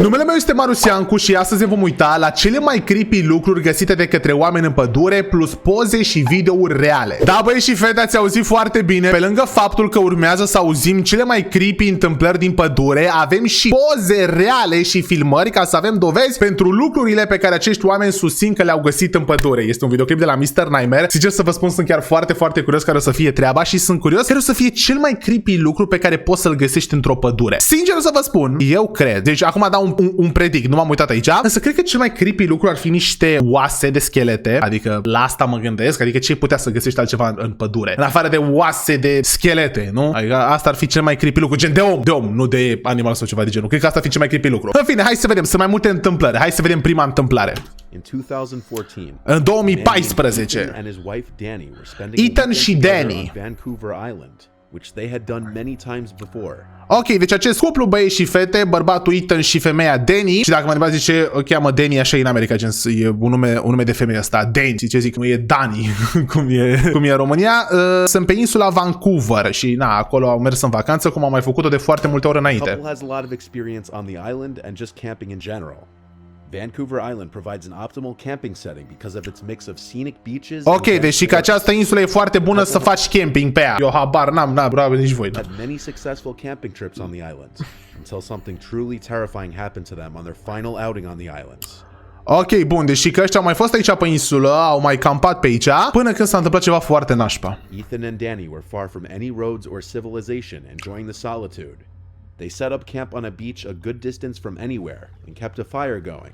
Numele meu este Mariusiancu și astăzi ne vom uita la cele mai creepy lucruri găsite de către oameni în pădure, plus poze și videouri reale. Da, băi și fete, ați auzit foarte bine. Pe lângă faptul că urmează să auzim cele mai creepy întâmplări din pădure, avem și poze reale și filmări ca să avem dovezi pentru lucrurile pe care acești oameni susțin că le-au găsit în pădure. Este un videoclip de la Mr. Nightmare. Sincer să vă spun, sunt chiar foarte curios care o să fie treaba și sunt curios care o să fie cel mai creepy lucru pe care poți să-l găsești într-o pădure. Sincer să vă spun, eu cred. Deci acum dau un predict, nu m-am uitat aici, însă cred că cel mai creepy lucru ar fi niște oase de schelete, adică la asta mă gândesc, adică ce putea să găsești altceva în pădure, în afară de oase de schelete, nu? Adică asta ar fi cel mai creepy lucru, gen de om, nu de animal sau ceva de genul. Cred că asta ar fi cel mai creepy lucru. În fine, hai să vedem, sunt mai multe întâmplări, hai să vedem prima întâmplare. În 2014, Ethan și Danny. Ok, deci acest cuplu, băieți și fete, bărbatul Ethan și femeia Danny, și dacă mă întrebați ce o cheamă Danny așa în America, gen, e un nume de femeie ăsta, Danny, ce zic, nu e Dani, cum e în România, sunt pe insula Vancouver și na, acolo au mers în vacanță, cum au mai făcut-o de foarte multe ori înainte. Vancouver Island provides an optimal camping setting because of its mix of scenic beaches. Ok, deci că această insulă e foarte bună să faci camping pe ea. Eu habar n-am, bravo, nici voi. Had many successful camping trips on the islands until something truly terrifying happened to them on their final outing on the islands. Ok, bun, deci că ăștia au mai fost aici pe insulă, au mai campat pe aici, până când s-a întâmplat ceva foarte nașpa. Ethan and Danny were far from any roads or civilization, enjoying the solitude. They set up camp on a beach a good distance from anywhere and kept a fire going.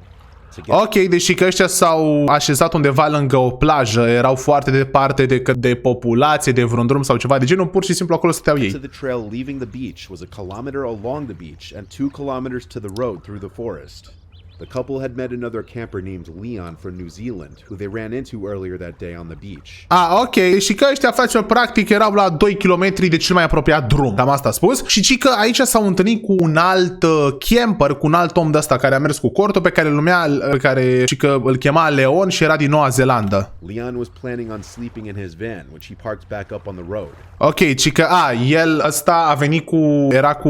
Ok, deși că ăștia s-au așezat undeva lângă o plajă, erau foarte departe de populație, de vreun drum sau ceva de genul, pur și simplu acolo stăteau ei. The trail leaving the beach was a kilometer along the beach and 2 kilometers to the road through the forest. The couple had met another camper named Leon from New Zealand, who they ran into earlier that day on the beach. Ok, și că ăștia face practic erau la 2 km de cel mai apropiat drum, cam asta a spus, și că aici s-au întâlnit cu un alt camper, cu un alt om de ăsta care a mers cu cortul, pe care îl chema Leon și era din Noua Zeelandă. Leon was planning on sleeping in his van, which he parked back up on the road. Ok, el ăsta a venit era cu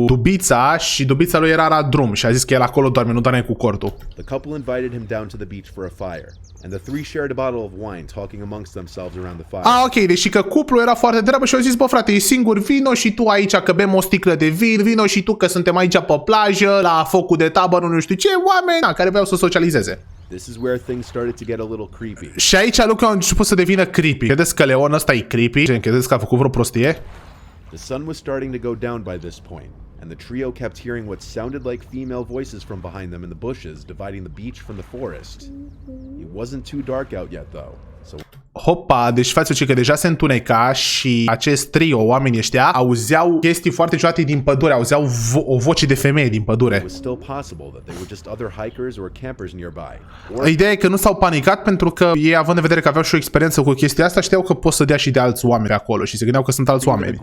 dubița și dubița lui era la drum și a zis că el acolo doarme, nu doarme cu cortul. The couple invited him down to the beach for a fire, and the three shared a bottle of wine, talking amongst themselves around the fire. Ok, deci că cuplul era foarte treabă și au zis, bă frate, e singur, vino și tu aici că bem o sticlă de vin, vino și tu că suntem aici pe plajă, la focul de tabără, nu știu ce, oameni care vreau să socializeze. This is where things started to get a little creepy. Și aici lucrurile au început să devină creepy. Credeți că Leon ăsta e creepy? Credeți că a făcut vreo prostie? The sun was starting to go down by this point, and the trio kept hearing what sounded like female voices from behind them in the bushes, dividing the beach from the forest. It wasn't too dark out yet though, so... Hopa, deci față că deja se întuneca și acest trio, oamenii ăștia, auzeau chestii foarte ciudate din pădure, auzeau o voce de femeie din pădure. Ideea e că nu s-au panicat pentru că ei, având în vedere că aveau și o experiență cu chestia asta, știau că pot să dea și de alți oameni acolo și se gândeau că sunt alți oameni.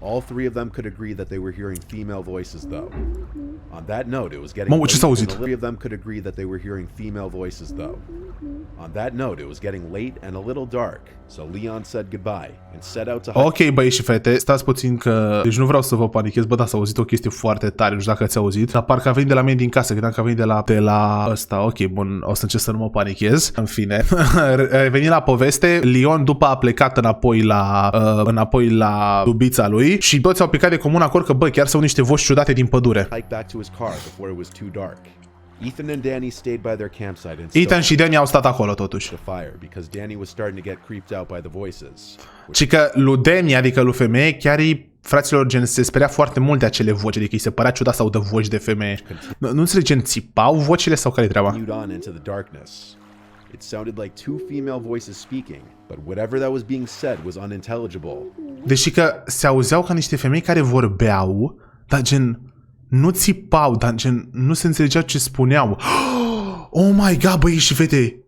All three of them could agree that they were hearing female voices, though. On that note, it was getting late, and all three of them could agree that they were hearing female voices, though. On that note, it was getting late and a little dark, so Leon said goodbye and set out to hike. Ok, băieți și fete, stați puțin că... Deci nu vreau să vă panichez, bă, da, s-a auzit o chestie foarte tare, nu știu dacă ați auzit, dar parcă a venit de la mine din casă, credeam că a venit de la ăsta. Ok, bun, o să încerc să nu mă panichez. În fine, revenind la poveste, Leon după a plecat înapoi la dubița lui și toți au plecat de comun acord că, bă, chiar sunt niște voci ciudate din pădure. Ethan și Danny au stat acolo totuși. Și că lui Danny, adică lui femeie, chiar fraților, gen, se speria foarte mult de acele voci, adică îi se părea ciudat să audă voci de femeie. Nu înțeleg, gen, țipau vocile sau care-i treaba? It sounded like two female voices speaking, but whatever that was being said was unintelligible. Deși că se auzeau ca niște femei care vorbeau, dar gen nu țipau, dar gen nu se înțelegea ce spuneau. Oh my god, băi și fete,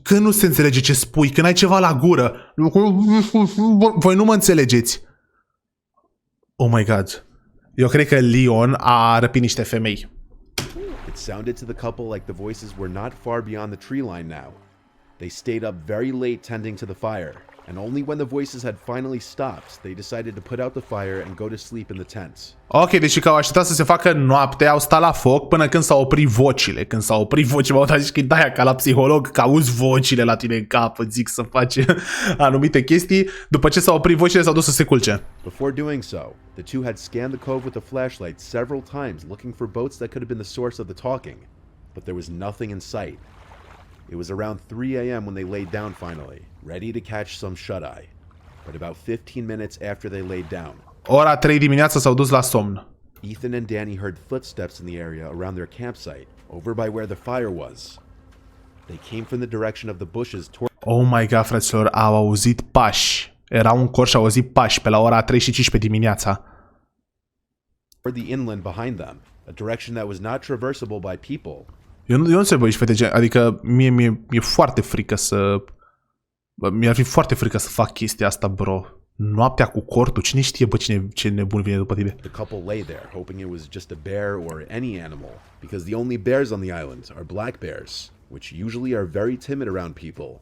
când nu se înțelege ce spui, când ai ceva la gură, voi nu mă înțelegeți. Oh my god. Eu cred că Leon a răpit niște femei. It sounded to the couple like the voices were not far beyond the tree line now. They stayed up very late tending to the fire, and only when the voices had finally stopped, they decided to put out the fire and go to sleep in the tents. Ok, deci că au așteptat să se facă noapte, au stat la foc până când s-au oprit vocile. Când s-au oprit vocile, m-au dat că de-aia ca la psiholog, că auzi vocile la tine în cap, îți zic să faci anumite chestii. După ce s-au oprit vocile, s-au dus să se culce. Before doing so, the two had scanned the cove with a flashlight several times looking for boats that could have been the source of the talking, but there was nothing in sight. It was around 3 a.m. when they laid down finally, ready to catch some shut-eye. But about 15 minutes after they laid down, Ora 3 dimineața s-au dus la somn. Ethan and Danny heard footsteps in the area around their campsite, over by where the fire was. They came from the direction of the bushes toward Oh my god, fraților, au auzit pași. Era un cor și au auzit pași pe la ora 3 și 15 dimineața. the inland behind them, a direction that was not traversable by people. Eu nu înțeleg, băi, și fete, adică mi-e foarte frică să... Mi-ar fi foarte frică să fac chestia asta, bro. Noaptea cu cortul, cine știe, bă, ce nebun vine după tine. The couple lay there, hoping it was just a bear or any animal, because the only bears on the island are black bears, which usually are very timid around people.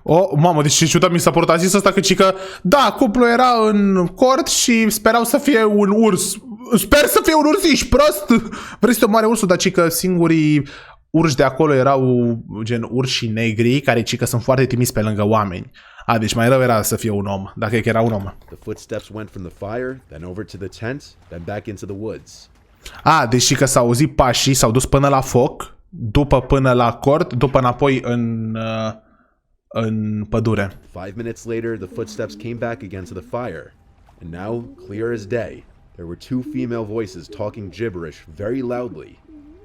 Oh, mamă, deci ce ciudat mi s-a părut. A zis asta că da, cuplul era în cort și sperau să fie un urs. Sper să fie un urs, ești prost? Vrei să te omoare ursul, dar că singurii urși de acolo erau gen urși negri, care cică sunt foarte timizi pe lângă oameni. Deci mai rău era să fie un om, dacă e că era un om. The footsteps went from the fire, then over to the tent, then back into the woods. Deci că s-au auzit pașii, s-au dus până la foc, după până la cort, după înapoi în pădure. 5 minutes later, the footsteps came back again to the fire. And now, clear as day, there were two female voices talking gibberish very loudly.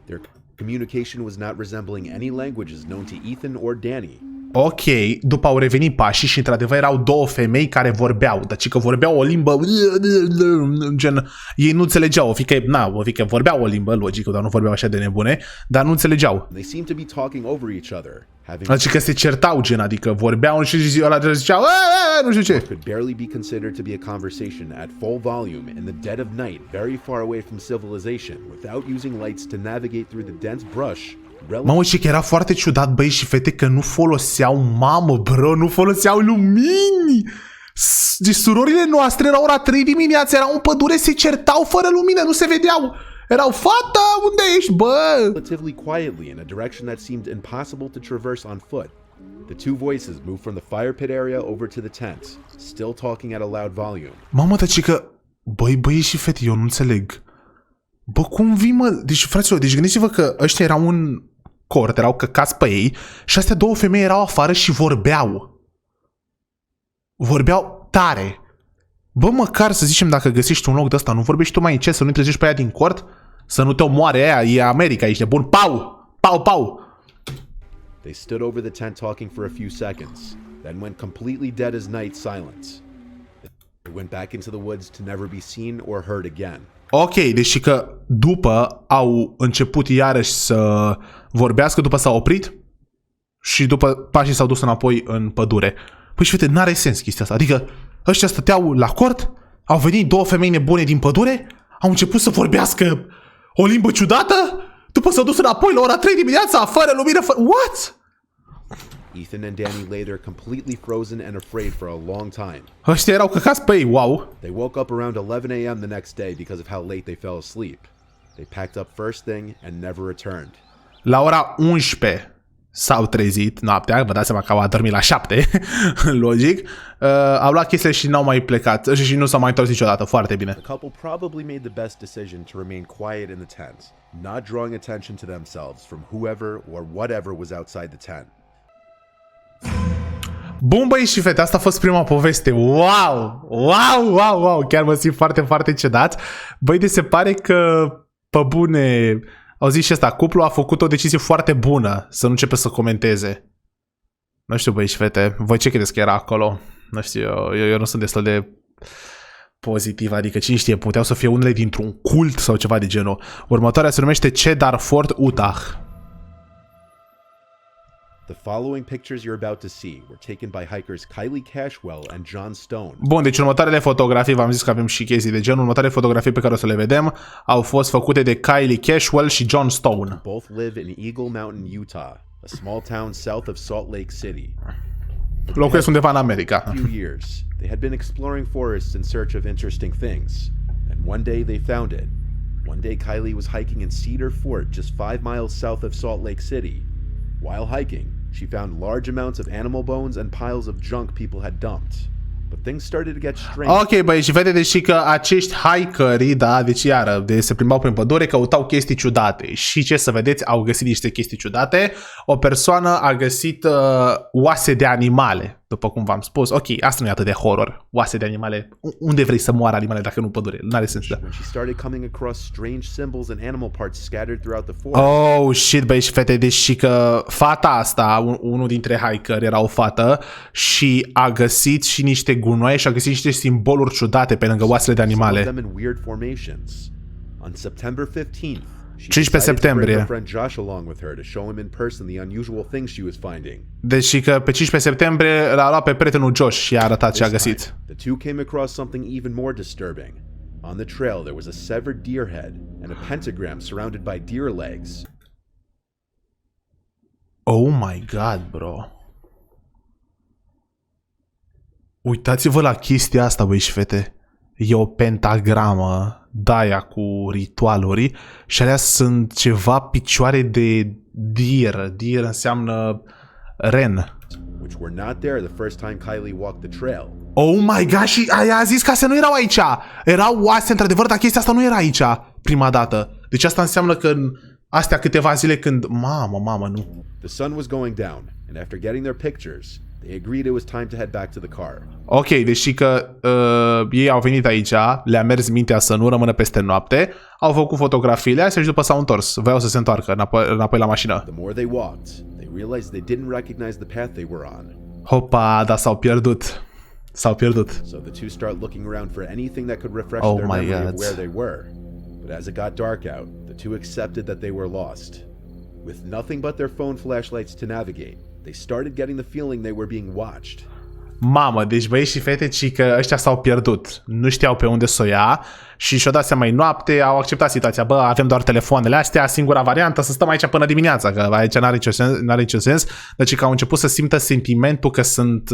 Their communication was not resembling any languages known to Ethan or Danny. Ok, după au revenit pașii și într-adevăr erau două femei care vorbeau, deci că vorbeau o limbă, gen, ei nu înțelegeau, fiindcă vorbeau o limbă, logic, dar nu vorbeau așa de nebune, dar nu înțelegeau. They seemed to be talking over each other, having Deci că se certau, gen, adică vorbeau și ăla ziceau, nu știu ce. could barely be considered to be a conversation at full volume in the dead of night, very far away from civilization, without using lights to navigate through the dense brush. Mamă, și că era foarte ciudat, băi și fete, că nu foloseau, nu foloseau lumini. Deci surorile noastre la ora 3 dimineața erau în pădure, se certau fără lumină, nu se vedeau. Erau, fata, unde ești, bă? Relatively quietly in a direction that seemed impossible to traverse on foot. The two voices moved from the fire pit area over to the tent, still talking at a loud volume. Mamă, dar că, băi și fete, eu nu înțeleg. Bă, cum vii, mă? Deci, fraților, deci gândiți-vă că ăștia erau în cort, erau căcați pe ei și astea două femei erau afară și vorbeau. Vorbeau tare. Bă, măcar să zicem, dacă găsești un loc de ăsta, nu vorbești tu mai încet, să nu-i trezești pe aia din cort, să nu te omoare aia, e America, ești nebun. Pau! Pau, pau! They stood over the tent talking for a few seconds, then went completely dead as night silence. They went back into the woods to never be seen or heard again. Ok, deci că după au început iarăși să vorbească, după s-au oprit și după pașii s-au dus înapoi în pădure. Păi și fete, n-are sens chestia asta. Adică ăștia stăteau la cort, au venit două femei nebune din pădure, au început să vorbească o limbă ciudată, după s-au dus înapoi la ora 3 dimineața, fără lumină, What? Ethan and Danny lay there completely frozen and afraid for a long time. Ăștia erau căcați pe ei, wow. They woke up around 11 a.m. the next day because of how late they fell asleep. They packed up first thing and never returned. La ora 11 s-au trezit noaptea, vă dați seama că au adormit la 7, logic. Au luat chestiile și n-au mai plecat și nu s-au mai întors niciodată, foarte bine. The couple probably made the best decision to remain quiet in the tent, not drawing attention to themselves from whoever or whatever was outside the tent. Bun, băi și fete, asta a fost prima poveste. Wow! Chiar mă simt foarte, foarte cedat. Băi, de se pare că, pe bune, au zis și asta, cuplul a făcut o decizie foarte bună să nu începe să comenteze. Nu știu, băi și fete, voi ce credeți că era acolo? Nu știu, eu nu sunt destul de pozitiv, adică cine știe, puteau să fie unele dintr-un cult sau ceva de genul. Următoarea se numește Cedar Fort, Utah. The following pictures you're about to see were taken by hikers Kylie Cashwell and John Stone. Bun, deci următoarele fotografii, v-am zis că avem și chestii de genul, următoarele fotografii pe care o să le vedem au fost făcute de Kylie Cashwell și John Stone. Both live in Eagle Mountain, Utah, a small town south of Salt Lake City. Locuiesc undeva în America. few years, they had been exploring forests in search of interesting things, and one day they found it. One day Kylie was hiking in Cedar Fort, just 5 miles south of Salt Lake City. While hiking, she found large amounts of animal bones and piles of junk people had dumped. But things started to get strange. Ok, băi, și vede deși că acești hikerii, da, deci iară, se plimbau prin pădure, căutau chestii ciudate. Și ce să vedeți, au găsit niște chestii ciudate. O persoană a găsit oase de animale, după cum v-am spus. Ok, asta nu e atât de horror. Oase de animale. Unde vrei să moară animale dacă nu pădure? N-are sens, da. When she started coming across strange symbols and animal parts scattered throughout the forest. Oh, shit, băi, și fete, deși că fata asta, unul dintre hikeri, era o fată și a găsit și niște gunoaie și a găsit niște simboluri ciudate pe lângă oasele de animale. 15 septembrie. Deci că pe 15 septembrie l-a luat pe prietenul Josh și i-a arătat ce a găsit. The two came across something even more disturbing. On the trail there was a severed deer head and a pentagram surrounded by deer legs. Oh my god, bro. Uitați-vă la chestia asta, băi și fete. E o pentagramă de-aia cu ritualuri și alea sunt ceva picioare de deer. Deer înseamnă ren. Which were not there the first time Kylie walked the trail. Oh my god, și aia a zis că astea nu erau aici. Erau oase, într-adevăr, dar chestia asta nu era aici prima dată. Deci asta înseamnă că în astea câteva zile când... Mamă, nu. The sun was going down, and after getting their pictures, they agreed it was time to head back to the car. Ok, deși că ei au venit aici, le-a mers mintea să nu rămână peste noapte, au făcut fotografiile astea și după s-au întors. Voiau să se întoarcă înapoi la mașină. The more they walked, they realized they didn't recognize the path they were on. Hopa, dar s-au pierdut. S-au pierdut. So the two start looking around for anything that could refresh Oh their my memory God. of where they were. But as it got dark out, the two accepted that they were lost. With nothing but their phone flashlights to navigate, they started getting the feeling they were being watched. Mamă, deci băieți și fete, ci că ăștia s-au pierdut. Nu știau pe unde să o ia și și-o dat seama, noapte, au acceptat situația. Bă, avem doar telefoanele astea, singura variantă, să stăm aici până dimineața, că aici n-are nicio sens. Deci că au început să simtă sentimentul că sunt...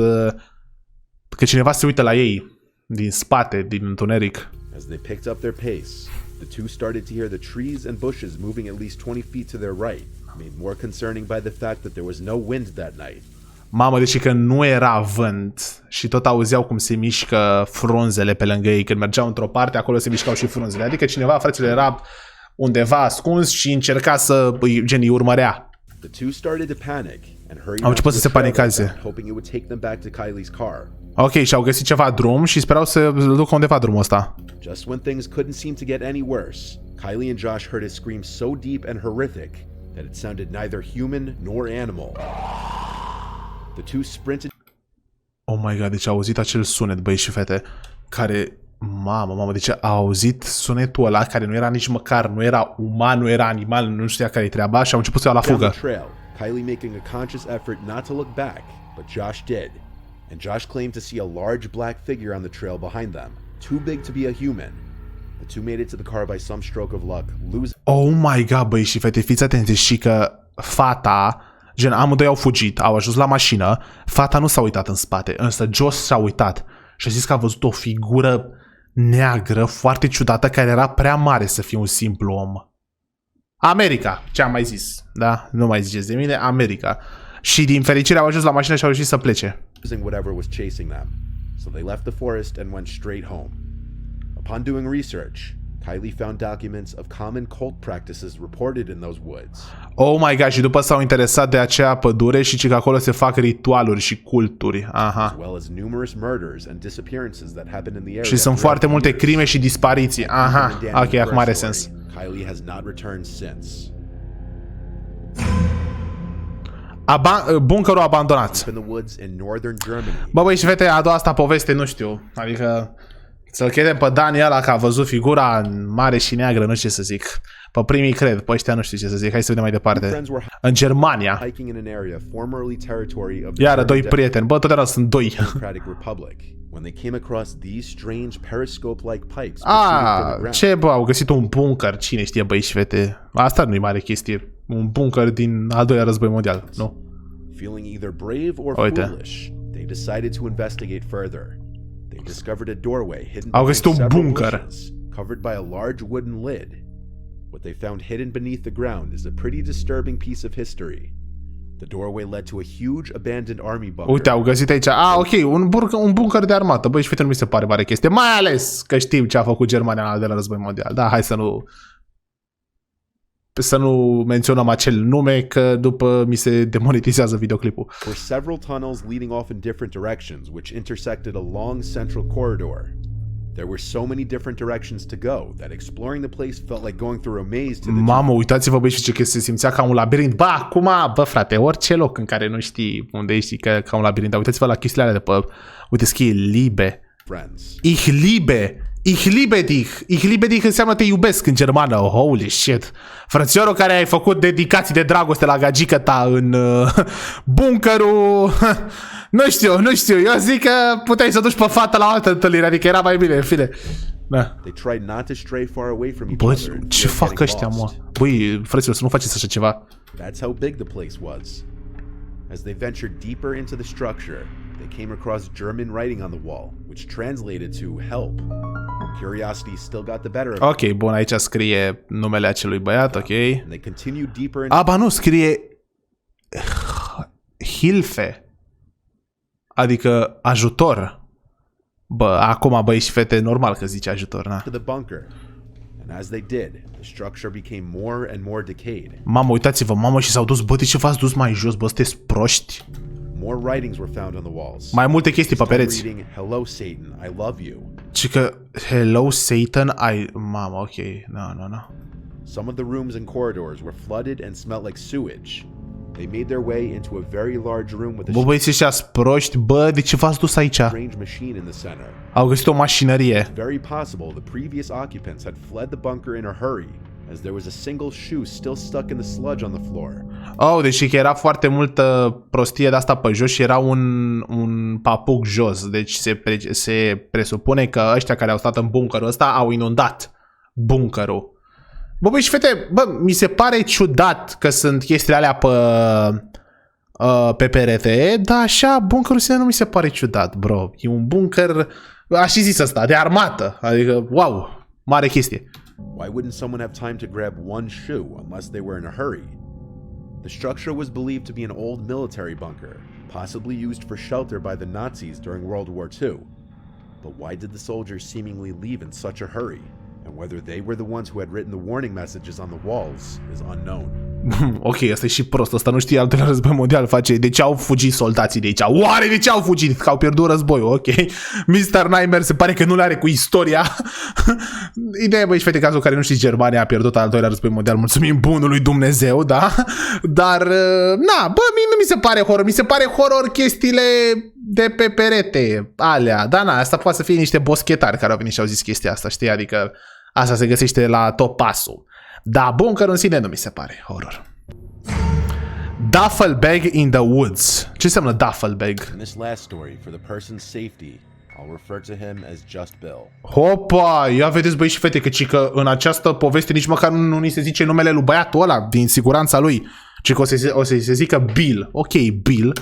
că cineva se uită la ei din spate, din întuneric. As they picked up their pace, the two started to hear the trees and bushes moving at least 20 feet to their right, made more concerning by the fact that there was no wind that night. Mamă, deci că nu era vânt și tot auzeau cum se mișcă frunzele pe lângă ei. Când mergeau într-o parte, acolo se mișcau și frunzele. Adică cineva, fraților, era undeva ascuns și încerca să îi urmărea. The two started to panic and hurried Au început să se paniceze, paniceze. hoping it would take them back to Kylie's car. Ok, și au găsit ceva drum și sperau să ducă undeva drumul ăsta. Just when things couldn't seem to get any worse, Kylie and Josh heard a scream so deep and horrific that it sounded neither human nor animal. The two sprinted. Oh my god, deci au auzit acel sunet, băi și fete, care... Mamă, deci au auzit sunetul ăla care nu era nici măcar, nu era uman, nu era animal, nu știa care-i treaba și au început să iau la Down fugă. the trail, Kylie making a conscious effort not to look back, but Josh did. And Josh claimed to see a large black figure on the trail behind them, too big to be a human. The two made it to the car by some stroke of luck, losing. Oh my god, băi și fete, fiți atenți și că fata, gen amândoi au fugit, au ajuns la mașină, fata nu s-a uitat în spate, însă Josh s-a uitat și a zis că a văzut o figură neagră, foarte ciudată, care era prea mare să fie un simplu om. America, ce am mai zis, da? Nu mai ziceți de mine, America. Și din fericire au ajuns la mașină și au reușit să plece. Whatever was chasing them. So they left the forest and went straight home. Upon doing research, Kylie found documents of common cult practices reported in those woods. Oh my god, și după s-au interesat de acea pădure și că acolo se fac ritualuri și culturi. Aha. As well as numerous murders and disappearances that happened in the area. Și sunt foarte multe crime și dispariții. Aha. Ok, acum are sens. Kylie has not returned since. Bunkerul abandonat. In the woods in northern Germany. Bă, băi și fete, a doua asta poveste, nu știu. Adică să-l credem pe Dani ăla că a văzut figura mare și neagră, nu știu ce să zic. Pe primii cred, pe ăștia nu știu ce să zic. Hai să vedem mai departe. În Germania. Iară, doi prieteni. Bă, totdeauna sunt doi. Ce bă, au găsit un bunker. Cine știe, băi și fete. Asta nu-i mare chestie. Un bunker din al doilea război mondial, nu? Feeling either brave or Uite. foolish, they decided to investigate further. They discovered a doorway hidden Au behind găsit un several bunker. bushes, covered by a large wooden lid. What they found hidden beneath the ground is a pretty disturbing piece of history. The doorway led to a huge abandoned army bunker. Uite, au găsit aici. Ok, un bunker de armată. Băi, și fete, nu mi se pare mare chestie. Mai ales că știm ce a făcut Germania de la război mondial. Da, hai să nu menționăm acel nume, că după mi se demonetizează videoclipul. Were several tunnels leading off in different directions, which intersected a long central corridor. There were so many different directions to go that exploring the place felt like going through a maze to the Mamă, uitați-vă, băi, și ce că se simțea ca un labirint. Bă, acum, bă, frate, orice loc în care nu știi unde ești, ca un labirint. Dar uitați-vă la chestiile alea de pe... Uite, scrie liebe. friends. Ich liebe. Ich liebe dich. Ich liebe dich înseamnă te iubesc în germană. Holy shit. Frățiorul care ai făcut dedicații de dragoste la gagică ta în bunkerul... Nu știu. Eu zic că puteai să duci pe fata la o altă întâlnire, adică era mai bine, în fine. Da. They tried not to stray far away from each Bă, other. ce fac ăștia, mă? Băi, frăților, să nu faceți așa ceva. That's how big the place was. As they ventured deeper into the structure, they came across German writing on the wall, which translated to help. Curiosity still got the better of them. Ok, bun, aici scrie numele acelui băiat, ok. And they continued deeper into... Ba nu, scrie Hilfe. Adică ajutor. Bă, acum băi și fete, normal că zice ajutor, na. to the bunker. And as they did, the structure became more and more decayed. Mamă, uitați-vă, mamă, și s-au dus, bă, de ce v-ați dus mai jos, bă, sunteți proști? More writings were found on the walls. Mai multe chestii pe pereți. Reading, "Hello Satan, I love you." Și că, hello Satan, mamă, ok, no. Some of the rooms and corridors were flooded and smelled like sewage. They made their way into a very large room with Bă, a băieții ăștia proști, bă, de ce v-ați dus aici? strange machine in the center. Au găsit o mașinărie. Very possible the previous occupants had fled the bunker in a hurry, as there was a single shoe still stuck in the sludge on the floor. Oh, deci că era foarte multă prostie de asta pe jos și era un papuc jos. Deci se presupune că ăștia care au stat în bunkerul ăsta au inundat bunkerul. Bă, băi și fete, bă, mi se pare ciudat că sunt chestiile alea pe perete, dar așa bunkerul sine nu mi se pare ciudat, bro. E un bunker, aș fi zis asta, de armată. Adică, wow, mare chestie. Why wouldn't someone have time to grab one shoe unless they were in a hurry? The structure was believed to be an old military bunker, possibly used for shelter by the Nazis during World War II. But why did the soldiers seemingly leave in such a hurry? And whether they were the ones who had written the warning messages on the walls is unknown. Ok, asta e și prost, asta nu știe al doilea război mondial, face. De ce au fugit soldații de aici? Oare de ce au fugit? Că au pierdut războiul, ok? Mr. Nightmare se pare că nu le are cu istoria. Ideea, băi, și fete, cazul care nu știți, Germania a pierdut al doilea război mondial, mulțumim bunului Dumnezeu, da? Dar, na, bă, mie nu mi se pare horror, mi se pare horror chestiile de pe perete, alea. Da, na, asta poate să fie niște boschetari care au venit și au zis chestia asta, știi? Adică asta se găsește la top pasul. Da, bunker în sine nu mi se pare horror. Duffel bag in the woods. Ce înseamnă duffel bag? In this last story, for the person's safety, I'll refer to him as just Bill. Hopa, ia vedeți băi și fete, că în această poveste nici măcar nu ni se zice numele lui băiatul ăla, din siguranța lui, ci că o să se zică Bill. Ok, Bill.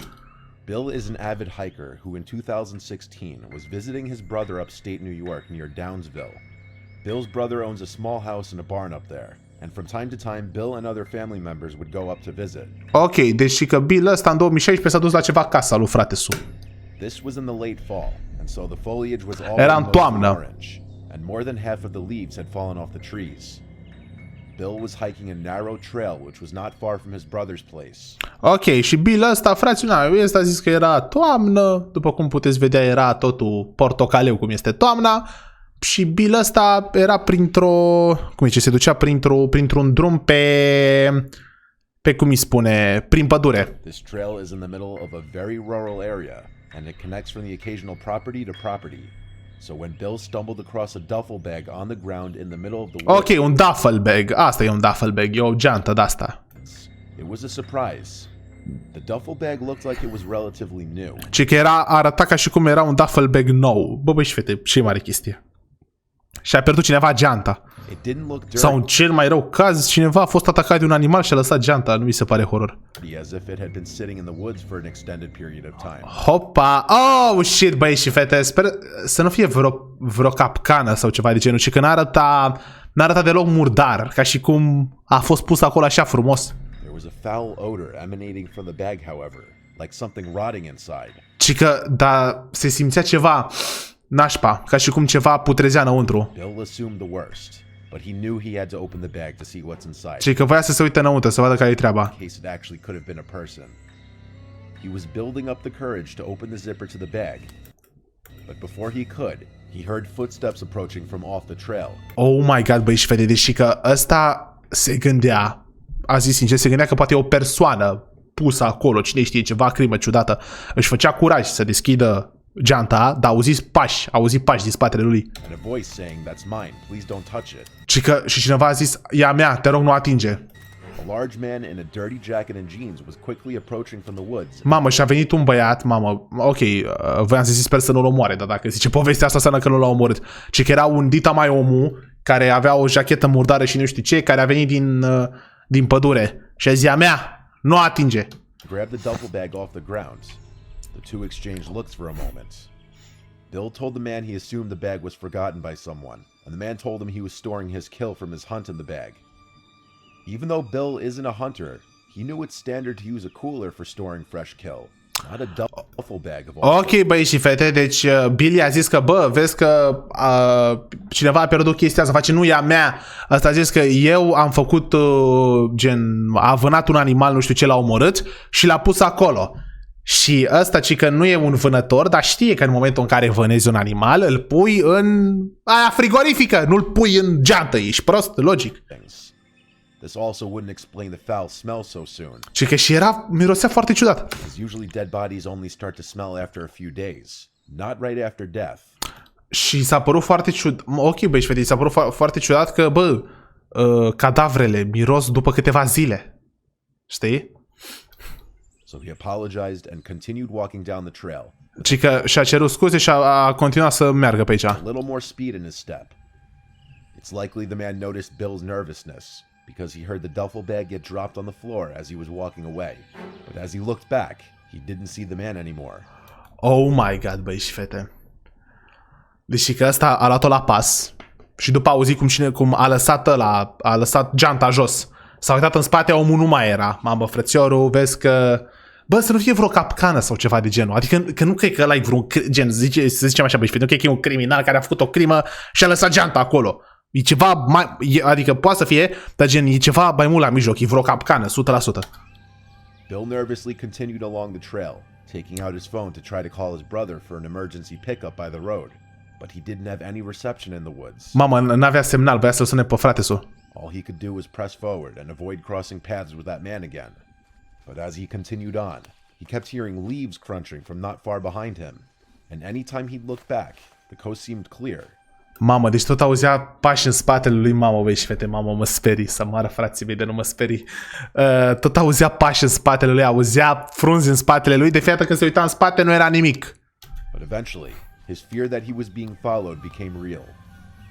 Bill is an avid hiker who in 2016 was visiting his brother upstate New York near Downsville. Bill's brother owns a small house and a barn up there, and from time to time Bill and other family members would go up to visit. Ok, deci și că Bill ăsta în 2016 s-a dus la ceva casa lui frate-su. This was in the late fall, and so the foliage was Era all în toamnă. orange, and more than half of the leaves had fallen off the trees. Bill was hiking a narrow trail which was not far from his brother's place. Ok, și Bill ăsta, frațiunea, ăsta a zis că era toamnă, după cum puteți vedea era totul portocaleu cum este toamna, și Bill ăsta era se ducea printr-un drum pe cum îi spune, prin pădure. This trail is in the middle of a very rural area, and it connects from the occasional property to property. So when Bill stumbled across a duffel bag on the ground in the middle of the woods, Ok, un duffel bag. Asta e un duffel bag, e o geantă de-asta. it was a surprise. The duffel bag looked like it was relatively new. Ce că arăta ca și cum era un duffel bag nou. Bă, băi și fete, ce mare chestie. Și a pierdut cineva geanta. It didn't look Sau în cel mai rău caz, cineva a fost atacat de un animal și a lăsat geanta. Nu mi se pare horror. as if it had been sitting in the woods for an extended period of time. Hopa! Oh, shit, băieți și fete. Sper să nu fie vreo capcană sau ceva de genul, ci că n-arăta deloc murdar, ca și cum a fost pus acolo așa frumos. There was a foul odor emanating from the bag, however, like something rotting inside. Ci că, da, se simțea ceva nașpa, ca și cum ceva putrezea înăuntru. Bill assumed the worst, but he knew he had to open the bag to see what's inside. Ci că voia să se uite înăuntru, să vadă care e treaba. In case it actually could have been a person. He was building up the courage to open the zipper to the bag, but before he could, he heard footsteps approaching from off the trail. Oh my god, băi și fete, deși că ăsta se gândea, a zis sincer, se gândea că poate e o persoană pusă acolo, cine știe, ceva crimă ciudată. Își făcea curaj să deschidă geanta, dar auzi pași din spatele lui. And a voice saying, "That's mine. Please don't touch it." Și că și cineva a zis, e a mea, te rog nu atinge. A large man in a dirty jacket and jeans was quickly approaching from the woods. Mamă, și a venit un băiat, mamă, ok, voiam să zic sper să nu-l omoare, dar dacă zice povestea asta înseamnă că nu l-a omorât. Ci că era un dita mai omul care avea o jachetă murdară și nu știu ce, care a venit din pădure și a zis, a mea, nu atinge. Grabbed the duffel bag off the ground. The two exchanged looks for a moment. Bill told the man he assumed the bag was forgotten by someone, and the man told him he was storing his kill from his hunt in the bag. Even though Bill isn't a hunter, he knew it's standard to use a cooler for storing fresh kill, not a duffel bag of all. Ok, băi și fete, deci Billy a zis că, bă, vezi că cineva a pierdut chestia asta, face, nu e a mea. Asta a zis că eu am făcut, a vânat un animal, nu știu ce, l-a omorât și l-a pus acolo. Și ăsta, ci că nu e un vânător, dar știe că în momentul în care vânezi un animal, îl pui în aia frigorifică, nu-l pui în geantă, ești prost, logic. This also wouldn't explain the foul smell so soon. Și că și mirosea foarte ciudat. Because usually dead bodies only start to smell after a few days, not right after death. Și s-a părut foarte ciudat. Ok, băi, și s-a părut foarte ciudat că, bă, cadavrele miros după câteva zile. Știi? So he apologized and continued walking down the trail. Și că și-a cerut scuze și a continuat să meargă pe aici. A little more speed in his step. It's likely the man noticed Bill's nervousness because he heard the duffel bag get dropped on the floor as he was walking away. But as he looked back, he didn't see the man anymore. Oh my god, băi și fete. Deci că ăsta a luat-o la pas și după a auzit cum a lăsat geanta jos. S-a uitat în spate, omul nu mai era. Mamă, frățiorul, vezi că... Bă, să nu fie vreo capcană sau ceva de genul. Adică că nu cred că ăla e vreun gen, să zicem așa, băi, nu cred că e un criminal care a făcut o crimă și a lăsat geanta acolo. E ceva mai... Adică poate să fie, dar gen, e ceva mai mult la mijloc. E vreo capcană, 100%. Bill nervously continued along the trail, taking out his phone to try to call his brother for an emergency pickup by the road. But he didn't have any reception in the woods. Mamă, n-avea semnal, voia să-l sune pe frate-sul. All he could do was press forward and avoid crossing paths with that man again. But as he continued on, he kept hearing leaves crunching from not far behind him. And any time he'd look back, the coast seemed clear. Mamă, deci tot auzea pași în spatele lui, mamă, băi și fete, mamă, mă sperii, să moară frații mei de nu mă sperii. Tot auzea pași în spatele lui, auzea frunzi în spatele lui, de fiecare când se uita în spate nu era nimic. But eventually, his fear that he was being followed became real.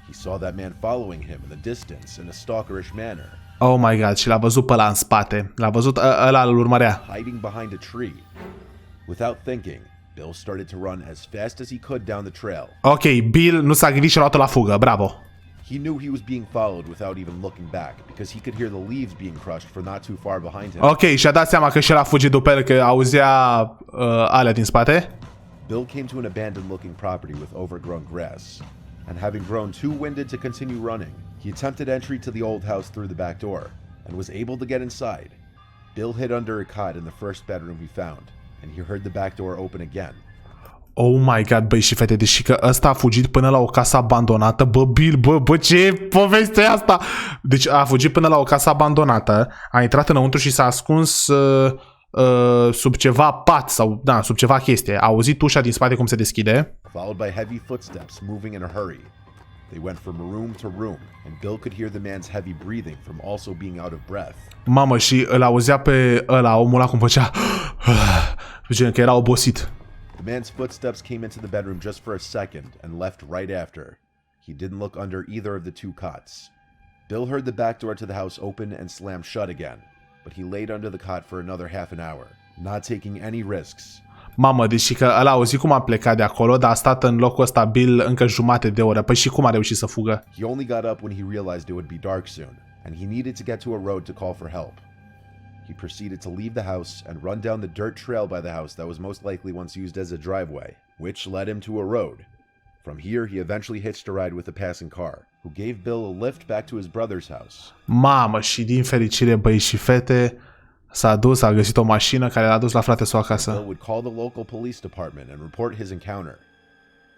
He saw that man following him in the distance in a stalkerish manner. Oh my god, și l-a văzut pe ăla în spate. L-a văzut, ăla îl urmărea. Hiding behind a tree. Without thinking, Bill started to run as fast as he could down the trail. Ok, Bill nu s-a gândit și a luat-o la fugă, bravo. He knew he was being followed without even looking back because he could hear the leaves being crushed for not too far behind him. Ok, și-a dat seama că și-el a fugit după el, că auzea alea din spate. Bill came to an abandoned looking property with overgrown grass. And having grown too winded to continue running, he attempted entry to the old house through the back door, and was able to get inside. Bill hid under a cot in the first bedroom he found, and he heard the back door open again. Oh my god, băi și fete, deși că ăsta a fugit până la o casă abandonată. Bă, Bill, bă, ce poveste e asta? Deci a fugit până la o casă abandonată, a intrat înăuntru și s-a ascuns sub ceva pat sau, da, sub ceva chestie. A auzit ușa din spate cum se deschide. Followed by heavy footsteps moving in a hurry. They went from room to room, and Bill could hear the man's heavy breathing from also being out of breath. Mamă, și îl auzea pe ăla, omul ăla cum făcea gen că era obosit. The man's footsteps came into the bedroom just for a second and left right after. He didn't look under either of the two cots. Bill heard the back door to the house open and slam shut again, but he laid under the cot for another half an hour, not taking any risks. Mamă, deci că ăla a auzit cum a plecat de acolo, dar a stat în locul ăsta Bill încă jumate de oră. Păi și cum a reușit să fugă? He only got up when he realized it would be dark soon, and he needed to get to a road to call for help. He proceeded to leave the house and run down the dirt trail by the house that was most likely once used as a driveway, which led him to a road. From here, he eventually hitched a ride with a passing car, who gave Bill a lift back to his brother's house. Mamă, și din fericire, băieți și fete, s-a dus, a găsit o mașină care l-a dus la frate său acasă. Bill would call the local police department and report his encounter.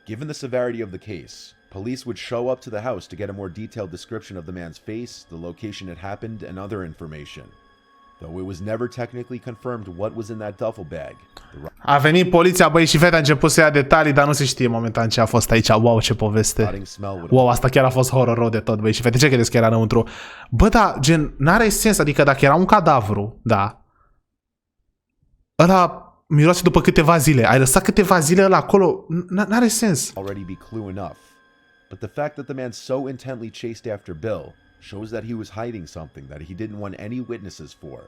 Given the severity of the case, police would show up to the house to get a more detailed description of the man's face, the location it happened, and other information. Though it was never technically confirmed what was in that duffel bag. A venit poliția, băi, și fete a început să ia detalii, dar nu se știe momentan ce a fost aici. Wow, ce poveste. Wow, asta chiar a fost horror de tot, băi, și fete, ce credeți că era înăuntru? Bă, da, gen, n-are sens, adică dacă era un cadavru, da, ăla miroase după câteva zile. Ai lăsat câteva zile ăla acolo, n-are sens. Already be clue enough. But the fact that the man so intently chased after Bill shows that he was hiding something that he didn't want any witnesses for,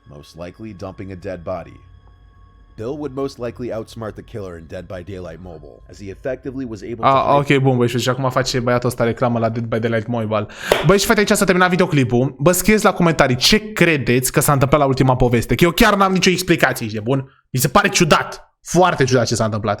most likely dumping a dead body. Bill would most likely outsmart the killer in Dead by Daylight Mobile, as he effectively was able to... Ok, bun, băi, și acum face băiatul ăsta reclamă la Dead by Daylight Mobile. Băi, și fete, aici s-a terminat videoclipul. Bă, scrieți la comentarii ce credeți că s-a întâmplat la ultima poveste, că eu chiar n-am nicio explicație, ești de bun? Mi se pare ciudat, foarte ciudat ce s-a întâmplat.